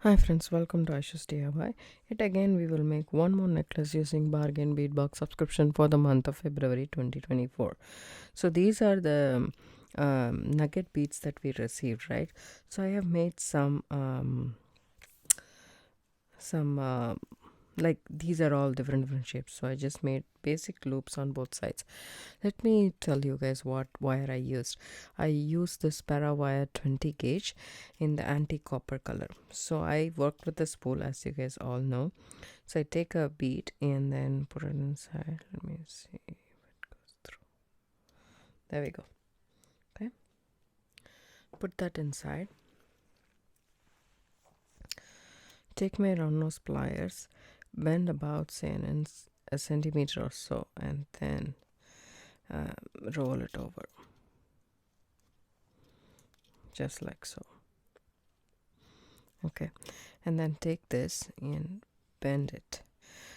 Hi friends, welcome to Aisha's DIY. Yet again we will make one more necklace using bargain bead box subscription for the month of February 2024. So these are the nugget beads that we received, right? So I have made some like these are all different shapes, so I just made basic loops on both sides. Let me tell you guys what wire I used this para wire 20 gauge in the anti-copper color. So I worked with the spool, as you guys all know. So I take a bead and then put it inside. Let me see if it goes through. There we go. Okay, put that inside. Take my round nose pliers, bend about say a centimeter or so, and then roll it over just like so. Okay, and then take this and bend it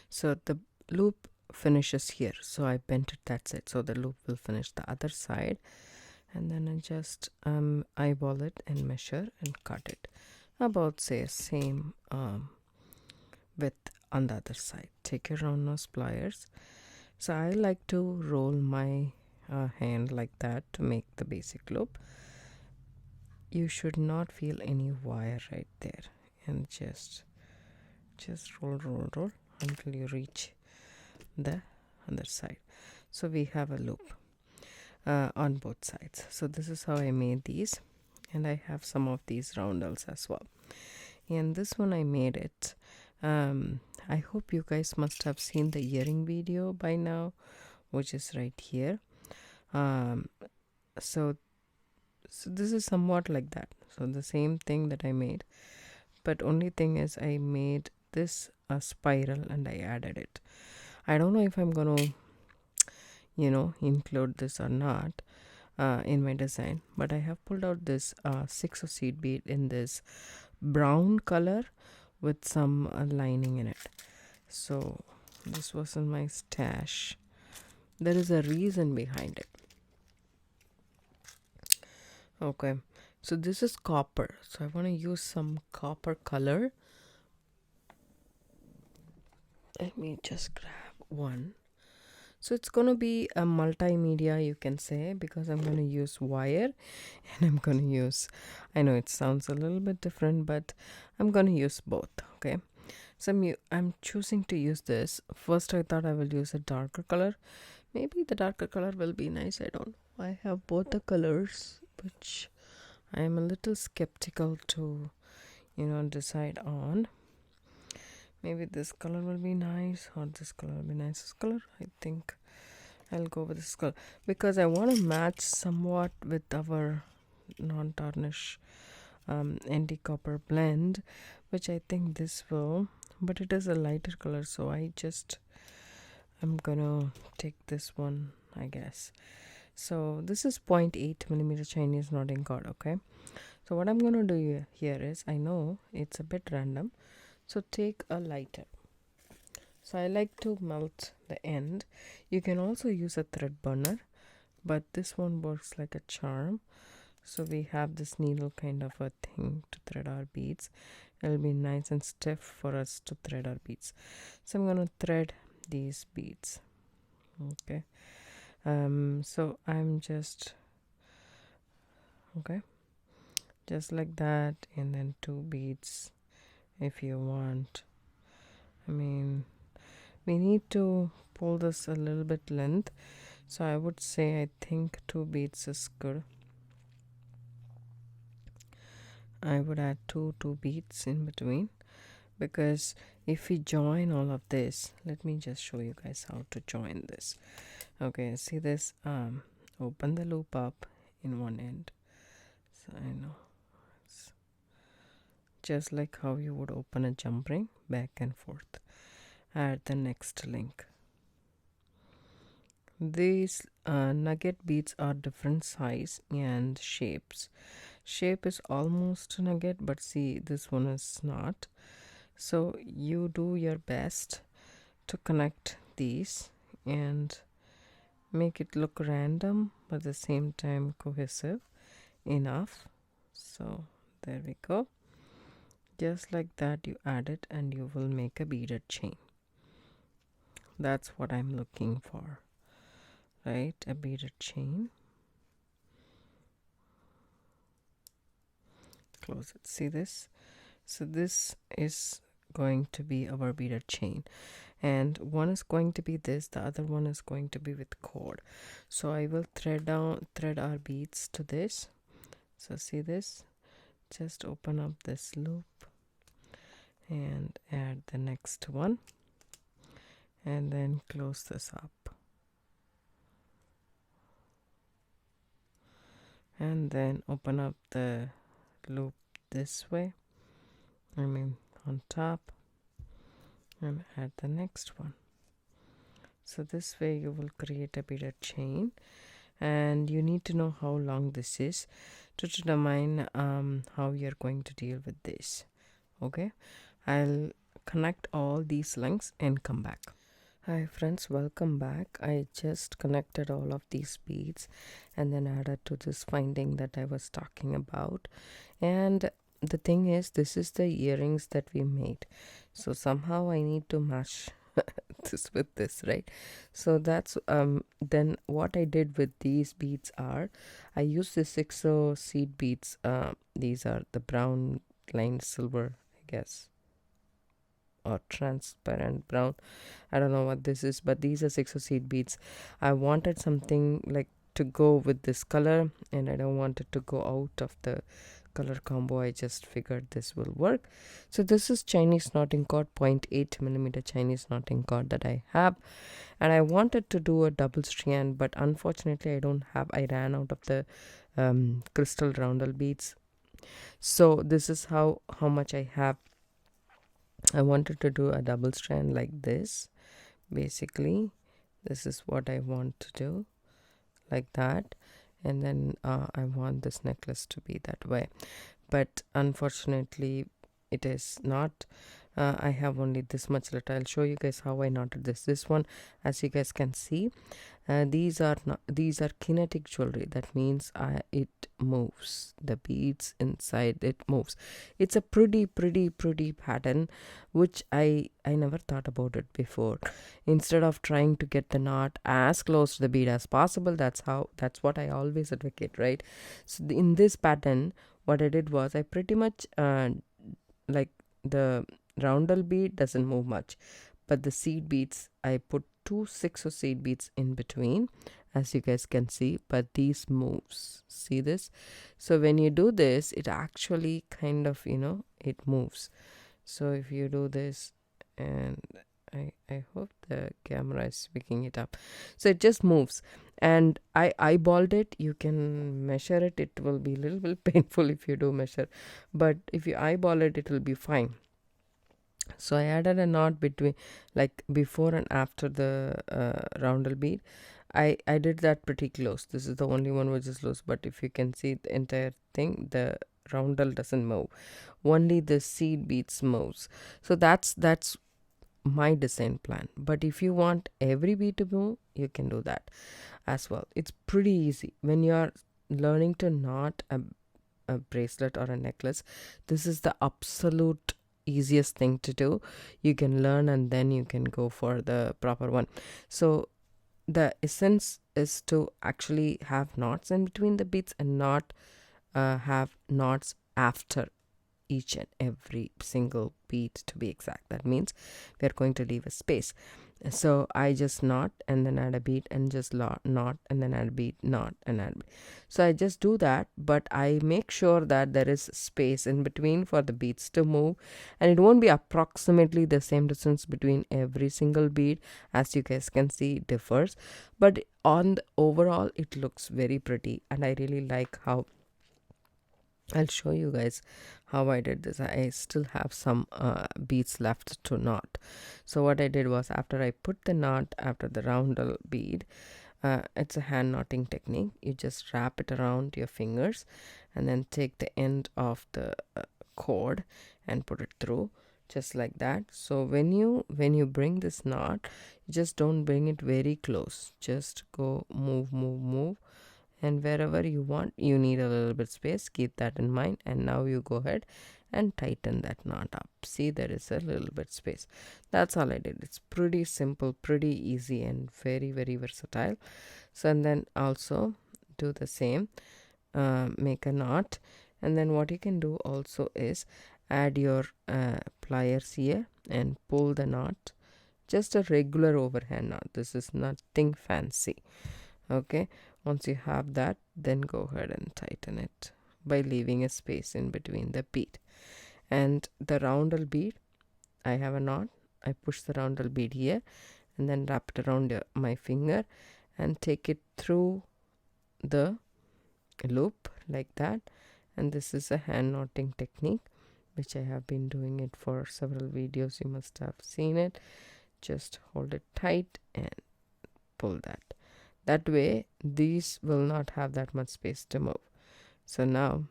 so the loop finishes here. So I bent it, that's it. So the loop will finish the other side, and then I just eyeball it and measure and cut it about say same width on the other side. Take your round nose pliers. So I like to roll my hand like that to make the basic loop. You should not feel any wire right there, and just roll until you reach the other side. So we have a loop on both sides. So this is how I made these, and I have some of these roundels as well. And this one I made it. I hope you guys must have seen the earring video by now, which is right here. So this is somewhat like that. So the same thing that I made, but only thing is I made this a spiral and I added it. I don't know if I'm gonna include this or not in my design, but I have pulled out this 6 of seed bead in this brown color with some lining in it. So this was in my stash. There is a reason behind it. Okay, so this is copper, so I want to use some copper color. Let me just grab one. So it's going to be a multimedia, you can say, because I'm going to use wire and I'm going to use, I know it sounds a little bit different, but I'm going to use both. Okay, so I'm choosing to use this. First I thought I will use a darker color. Maybe the darker color will be nice, I don't know. I have both the colors, which I am a little skeptical to decide on. Maybe this color will be nice or this color will be nice. This color, I think I'll go with this color because I want to match somewhat with our non-tarnish anti-copper blend, which I think this will, but it is a lighter color, so I'm gonna take this one, I guess. So this is 0.8 millimeter Chinese knotting cord. Okay, so what I'm gonna do here is, I know it's a bit random, so take a lighter. So I like to melt the end. You can also use a thread burner, but this one works like a charm. So we have this needle kind of a thing to thread our beads. It'll be nice and stiff for us to thread our beads. So I'm gonna thread these beads. Okay, so I'm just like that, and then 2 beads if you want. I mean, we need to pull this a little bit length, so I would say I think 2 beads is good. I would add two beads in between, because if we join all of this, let me just show you guys how to join this. Okay, see this, open the loop up in one end. So I know it's just like how you would open a jump ring, back and forth. Add the next link. These nugget beads are different size and shapes. Shape is almost a nugget, but see, this one is not. So you do your best to connect these and make it look random but at the same time cohesive enough. So there we go. just like that you add it and you will make a beaded chain. That's what I'm looking for, right? A beaded chain. Close it. See this? So this is going to be our beaded chain, and one is going to be this, the other one is going to be with cord. So I will thread our beads to this. So see this, just open up this loop and add the next one, and then close this up, and then open up the loop this way, on top, and add the next one. So this way you will create a beaded chain, and you need to know how long this is to determine how you're going to deal with this. Okay, I'll connect all these lengths and come back. Hi friends, welcome back. I just connected all of these beads and then added to this finding that I was talking about. And the thing is, this is the earrings that we made, so somehow I need to match this with this, right? So that's then what I did with these beads are, I used the 6 seed beads. These are the brown lined silver, I guess, or transparent brown, I don't know what this is, but these are 6 seed beads. I wanted something like to go with this color, and I don't want it to go out of the color combo. I just figured this will work. So this is Chinese knotting cord, 0.8 millimeter Chinese knotting cord that I have, and I wanted to do a double strand, but unfortunately I ran out of the crystal roundel beads. So this is how much I have. I wanted to do a double strand like this. Basically this is what I want to do, like that, and then I want this necklace to be that way, but unfortunately it is not. I have only this much left. I'll show you guys how I knotted this one. As you guys can see, these are kinetic jewelry. That means it moves, the beads inside it moves. It's a pretty pattern, which I never thought about it before. Instead of trying to get the knot as close to the bead as possible, that's what I always advocate, right? So in this pattern, what I did was I pretty much like the roundel bead doesn't move much, but the seed beads, I put 2 6 seed beads in between, as you guys can see, but these moves. See this? So when you do this, it actually kind of, it moves. So if you do this, and I hope the camera is picking it up, so it just moves, and I eyeballed it. You can measure it. It will be a little bit painful if you do measure, but if you eyeball it, it will be fine. So I added a knot between, like, before and after the roundel bead. I did that pretty close. This is the only one which is loose, but if you can see the entire thing, the roundel doesn't move, only the seed beads moves. So that's my design plan. But if you want every bead to move, you can do that as well. It's pretty easy when you're learning to knot a bracelet or a necklace. This is the absolute easiest thing to do. You can learn and then you can go for the proper one. So the essence is to actually have knots in between the beads and not have knots after each and every single bead, to be exact. That means we are going to leave a space. So I just knot and then add a bead and just knot and then add a bead, knot and add a bead. So I just do that, but I make sure that there is space in between for the beads to move, and it won't be approximately the same distance between every single bead. As you guys can see, it differs, but on the overall it looks very pretty, and I really like how. I'll show you guys how I did this. I still have some beads left to knot. So what I did was, after I put the knot after the roundel bead, it's a hand knotting technique. You just wrap it around your fingers and then take the end of the cord and put it through, just like that. So when you bring this knot, you just don't bring it very close. Just go move, and wherever you want, you need a little bit space, keep that in mind. And now you go ahead and tighten that knot up. See, there is a little bit space. That's all I did. It's pretty simple, pretty easy, and very, very versatile. So, and then also do the same, make a knot, and then what you can do also is add your pliers here and pull the knot, just a regular overhand knot. This is nothing fancy. Okay, once you have that, then go ahead and tighten it by leaving a space in between the bead. And the roundel bead, I have a knot. I push the roundel bead here and then wrap it around my finger and take it through the loop like that. And this is a hand knotting technique which I have been doing it for several videos. You must have seen it. Just hold it tight and pull that. That way these will not have that much space to move. So now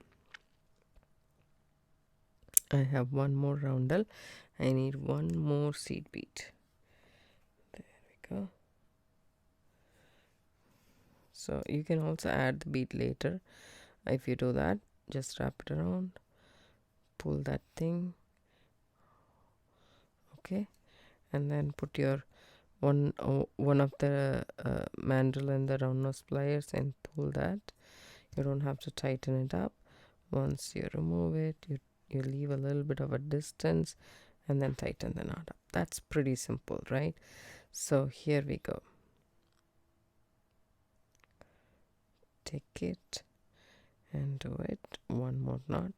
I have one more roundel. I need one more seed bead. There we go. So you can also add the bead later. If you do that, just wrap it around, pull that thing, okay, and then put your one of the mandrel and the round nose pliers and pull that. You don't have to tighten it up. Once you remove it, you leave a little bit of a distance and then tighten the knot up. That's pretty simple, right? So here we go. Take it and do it. One more knot.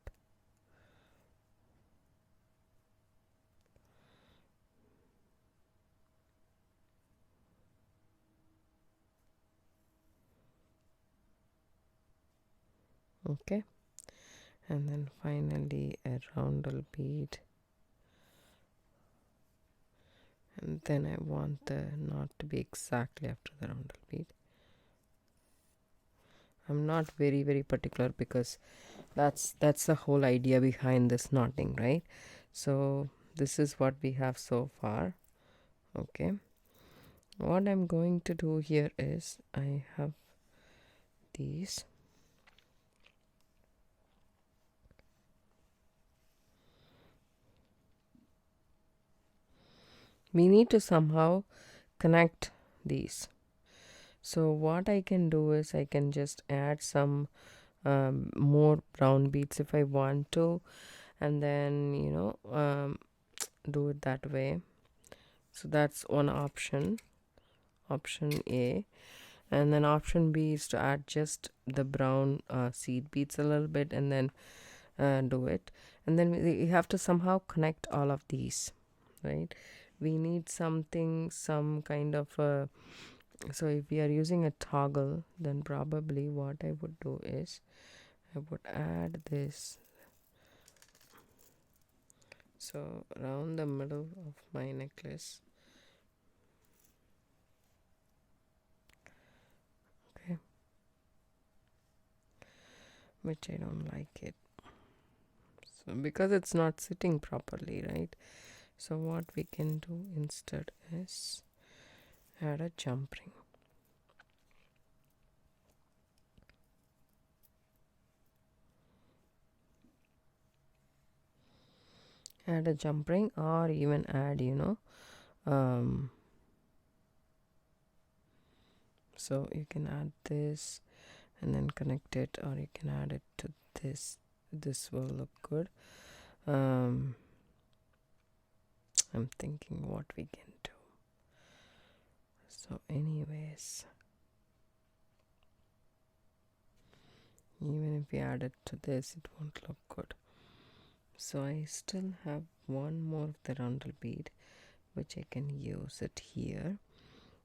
Okay, and then finally a roundel bead, and then I want the knot to be exactly after the roundel bead. I'm not very particular because that's the whole idea behind this knotting, right? So this is what we have so far. Okay, what I'm going to do here is I have these. We need to somehow connect these. So what I can do is I can just add some more brown beads if I want to, and then do it that way. So that's one option A. And then option B is to add just the brown seed beads a little bit and then do it. And then we have to somehow connect all of these, right? We need something, some kind of so if we are using a toggle, then probably what I would do is I would add this. So around the middle of my necklace. Okay. Which I don't like it. So because it's not sitting properly, right? So what we can do instead is add a jump ring. Add a jump ring, or even add so you can add this and then connect it, or you can add it to this will look good. I'm thinking what we can do. So anyways, even if we add it to this, it won't look good. So I still have one more of the roundel bead which I can use it here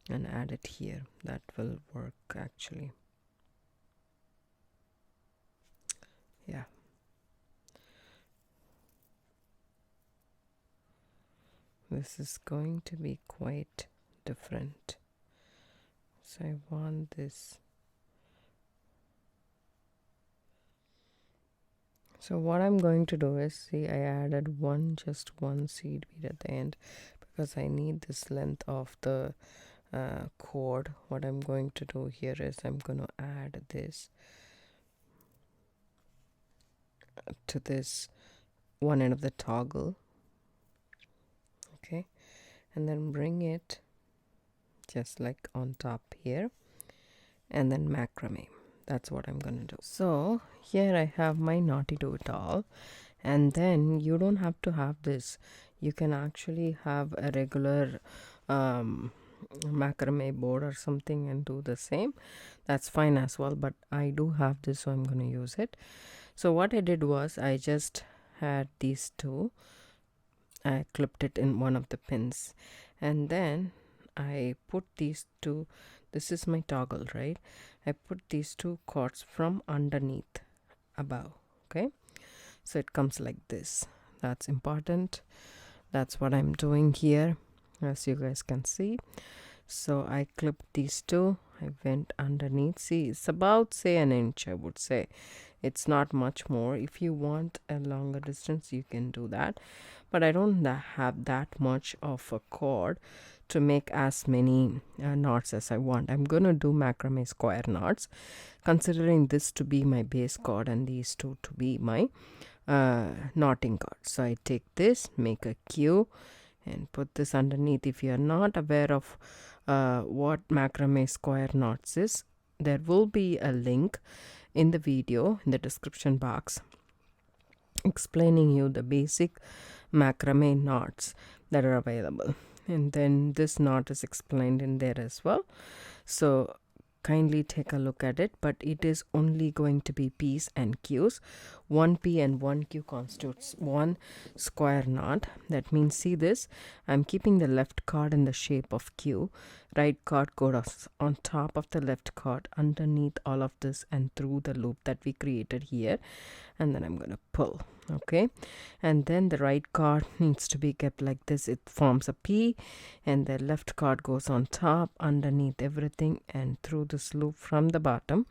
and add it here. That will work actually. Yeah. This is going to be quite different. So I want this. So what I'm going to do is, see, I added just one seed bead at the end because I need this length of the cord. What I'm going to do here is I'm going to add this to this one end of the toggle, okay, and then bring it just like on top here, and then macrame. That's what I'm gonna do. So here I have my knotty do it all, and then you don't have to have this. You can actually have a regular macrame board or something and do the same. That's fine as well, but I do have this, so I'm going to use it. So what I did was I just had these two, I clipped it in one of the pins, and then I put these two, this is my toggle, right? I put these two cords from underneath above, okay, so it comes like this. That's important. That's what I'm doing here, as you guys can see. So I clipped these two, I went underneath. See, it's about, say, an inch, I would say. It's not much more. If you want a longer distance, you can do that, but I don't have that much of a cord to make as many knots as I want. I'm gonna do macrame square knots, considering this to be my base cord and these two to be my knotting cord. So I take this, make a Q, and put this underneath. If you are not aware of what macrame square knots is, there will be a link in the video in the description box explaining you the basic macrame knots that are available, and then this knot is explained in there as well. So kindly take a look at it, but it is only going to be P's and Q's. 1 P and 1 Q constitutes one square knot. That means, see this, I'm keeping the left cord in the shape of Q, right cord goes on top of the left cord underneath all of this and through the loop that we created here, and then I'm going to pull, okay, and then the right cord needs to be kept like this. It forms a P, and the left cord goes on top underneath everything and through this loop from the bottom,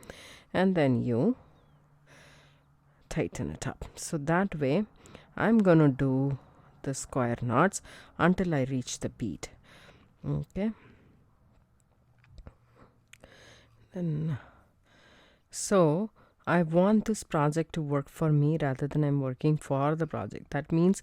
and then you tighten it up. So that way I'm gonna do the square knots until I reach the bead, okay. Then so I want this project to work for me rather than I'm working for the project. That means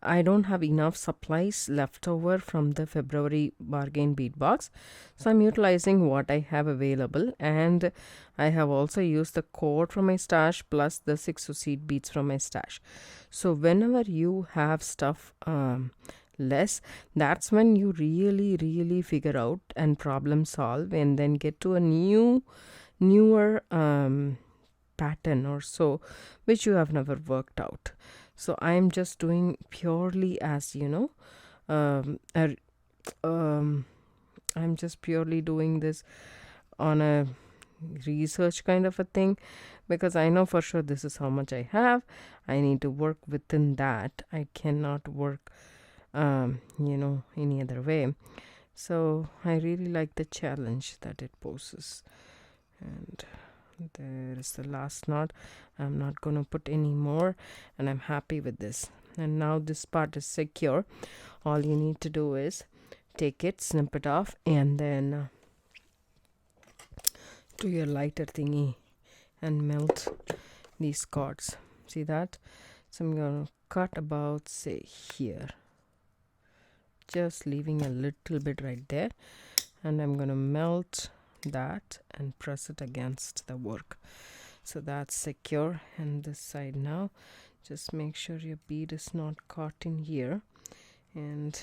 I don't have enough supplies left over from the February bargain bead box, so I'm utilizing what I have available, and I have also used the cord from my stash plus the 6 seed beads from my stash. So whenever you have stuff less, that's when you really figure out and problem solve and then get to a newer pattern or so which you have never worked out. So I'm just doing purely as I'm just purely doing this on a research kind of a thing, because I know for sure this is how much I have. I need to work within that. I cannot work any other way. So I really like the challenge that it poses. And there is the last knot. I'm not going to put any more, and I'm happy with this. And now this part is secure. All you need to do is take it, snip it off, and then do your lighter thingy and melt these cords. See that? So I'm going to cut about, say, here, just leaving a little bit right there, and I'm going to melt that and press it against the work. So that's secure. And this side now, just make sure your bead is not caught in here. And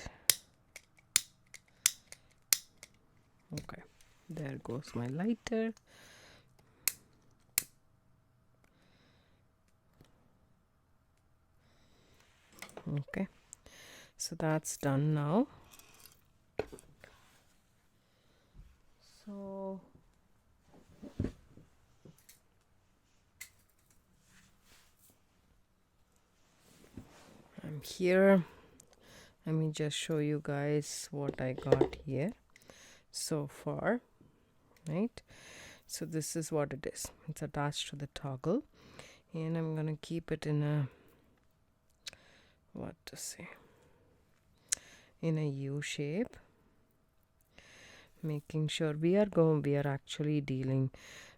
okay, there goes my lighter. Okay, so that's done now. So I'm here. Let me just show you guys what I got here so far, right? So this is what it is. It's attached to the toggle, and I'm gonna keep it in a, what to say, in a U shape, making sure we are actually dealing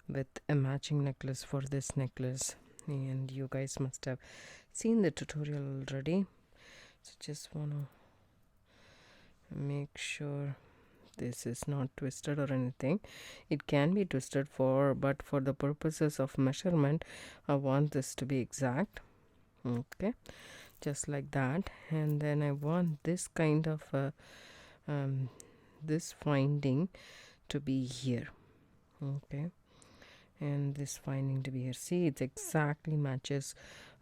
with a matching necklace for this necklace, and you guys must have seen the tutorial already, so just want to make sure this is not twisted or anything. It can be twisted but for the purposes of measurement I want this to be exact. Okay, just like that. And then I want this kind of this finding to be here. Okay, and this finding to be here. See, it exactly matches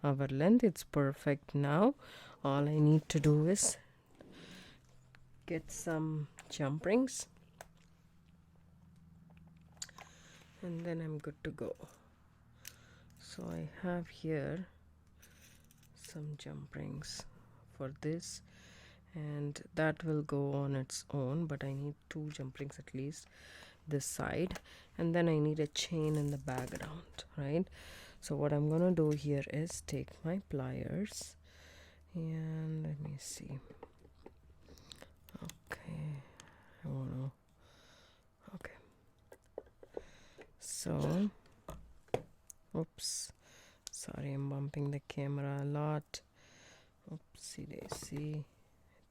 our length. It's perfect. Now all I need to do is get some jump rings and then I'm good to go. So I have here some jump rings for this, and that will go on its own, but I need 2 jump rings at least this side, and then I need a chain in the background, right? So what I'm gonna do here is take my pliers and let me see. Okay, I wanna, okay, so oops, sorry, I'm bumping the camera a lot. Oopsie daisy,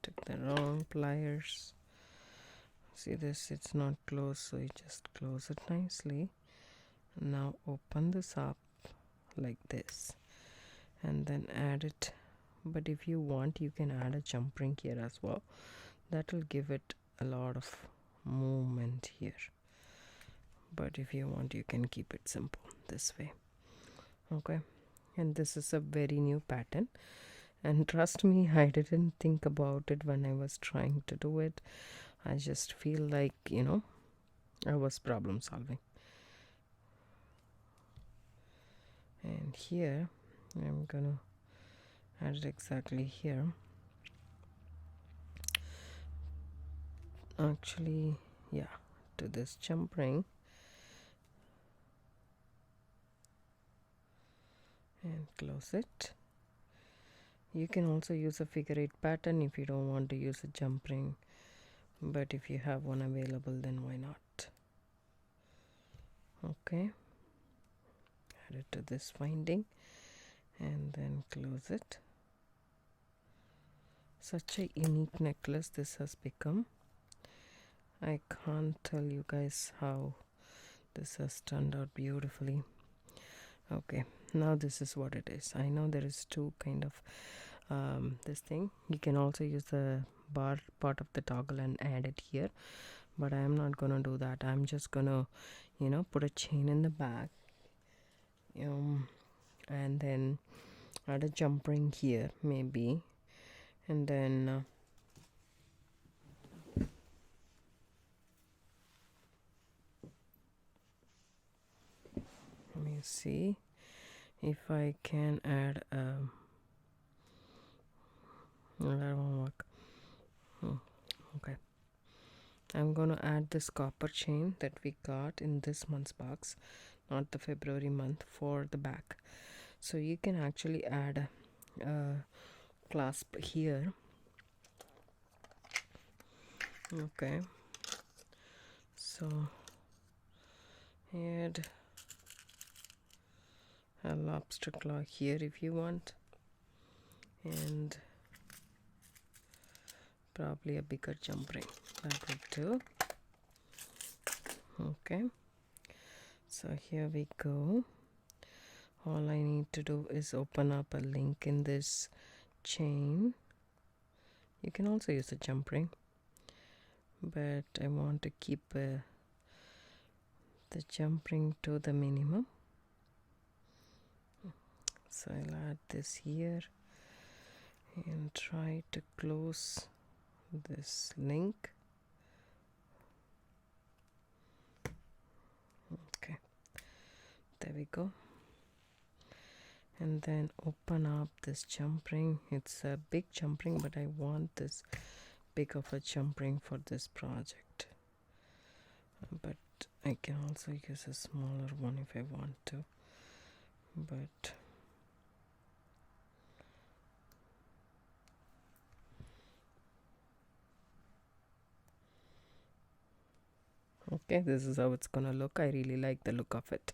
took the wrong pliers. See this, it's not closed, so you just close it nicely. Now open this up like this and then add it, but if you want you can add a jump ring here as well. That will give it a lot of movement here, but if you want you can keep it simple this way. Okay, and this is a very new pattern, and trust me, I didn't think about it when I was trying to do it. I just feel like, you know, I was problem solving. And here I'm gonna add it exactly here. Actually, yeah, to this jump ring, and close it. You can also use a figure 8 pattern if you don't want to use a jump ring, but if you have one available, then why not? Okay, add it to this finding and then close it. Such a unique necklace this has become. I can't tell you guys how this has turned out beautifully. Okay, now this is what it is. I know there is 2 kind of this thing. You can also use the bar part of the toggle and add it here, but I am not gonna do that. I'm just gonna, you know, put a chain in the back, and then add a jump ring here maybe, and then let me see if I can add no, that won't work. Okay, I'm gonna add this copper chain that we got in this month's box, not the February month, for the back. So you can actually add a clasp here. Okay, so add a lobster claw here if you want, and probably a bigger jump ring, that would do. Okay, so here we go. All I need to do is open up a link in this chain. You can also use a jump ring, but I want to keep the jump ring to the minimum. So I'll add this here and try to close this link. Okay, there we go. And then open up this jump ring. It's a big jump ring, but I want this big of a jump ring for this project, but I can also use a smaller one if I want to, but okay, this is how it's gonna look. I really like the look of it,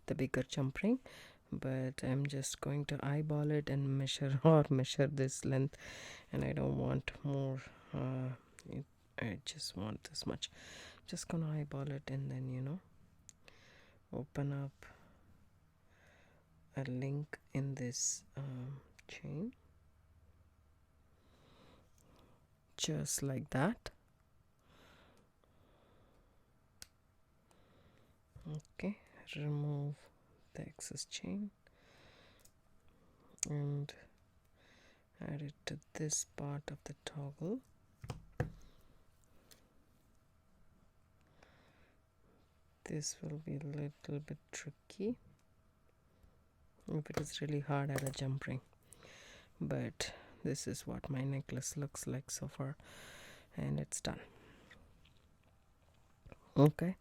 the bigger jump ring. but I'm just going to eyeball it and measure this length, and I don't want more. I just want this much. Just gonna eyeball it, and then open up a link in this chain, just like that. Okay, remove the excess chain and add it to this part of the toggle. This will be a little bit tricky. If it is really hard, add a jump ring. But this is what my necklace looks like so far, and it's done. Okay,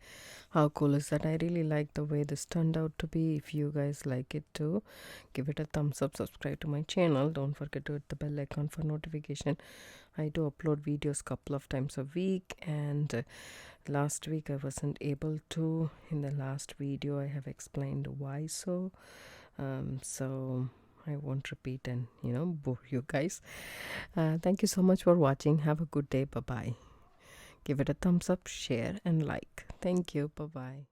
how cool is that? I really like the way this turned out to be. If you guys like it too, give it a thumbs up, subscribe to my channel, don't forget to hit the bell icon for notification. I do upload videos couple of times a week, and last week I wasn't able to. In the last video I have explained why so I won't repeat and bore you guys. Thank you so much for watching. Have a good day. Bye bye. Give it a thumbs up, share and like. Thank you. Bye bye.